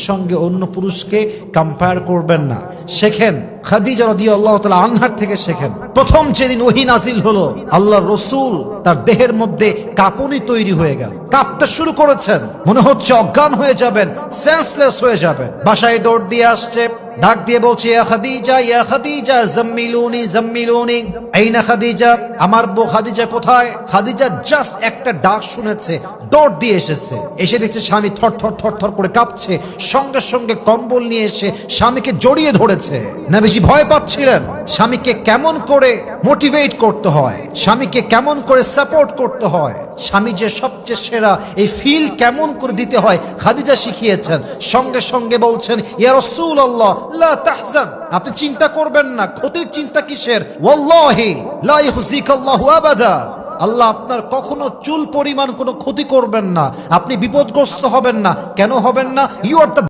সঙ্গে অন্য পুরুষকে কম্পেয়ার করবেন না। শেখেন, খাদিজা রাদিয়াল্লাহু তাআলা আনহার থেকে শেখেন। প্রথম যেদিন ওহী নাজিল হলো, আল্লাহর রাসূল তার দেহের মধ্যে কাঁপুনি তৈরি হয়ে গেল, কাঁপতে শুরু করেছেন, মনে হচ্ছে অজ্ঞান হয়ে যাবেন, সেন্সলেস হয়ে যাবেন। বাসায় দৌড় দিয়ে আসছে, ডাক দিয়ে বলছে, ইয়া খাদিজা, ইয়া খাদিজা, জাম্মিলুনি জাম্মিলুনি। আইনা খাদিজা, আমার বউ খাদিজা কোথায়? খাদিজা জাস্ট একটা ডাক শুনেছে, দৌড় দিয়ে এসেছে। এসে দেখছে স্বামী থর থর থর থর করে কাঁপছে, সঙ্গে সঙ্গে কম্বল নিয়ে এসে স্বামীকে জড়িয়ে ধরেছে। না বেশি ভয় পাচ্ছিলেন স্বামীকে কেমন করে মোটিভেট করতে হয়, স্বামীকে কেমন করে সাপোর্ট করতে হয়, স্বামী যে সবচেয়ে সেরা এই ফিল কেমন করে দিতে হয় খাদিজা শিখিয়েছেন। সঙ্গে সঙ্গে বলছেন, ইয়া রাসূলুল্লাহ লা তাহজান, আপনি চিন্তা করবেন না, ক্ষতির চিন্তা কিসের? ওয়াল্লাহি লা ইউযিকাল্লাহু আবাদা, আল্লাহ আপনার কখনো চুল পরিমাণ কোনো ক্ষতি করবেন না, আপনি বিপদগ্রস্ত হবেন না। কেন হবেন না? You are the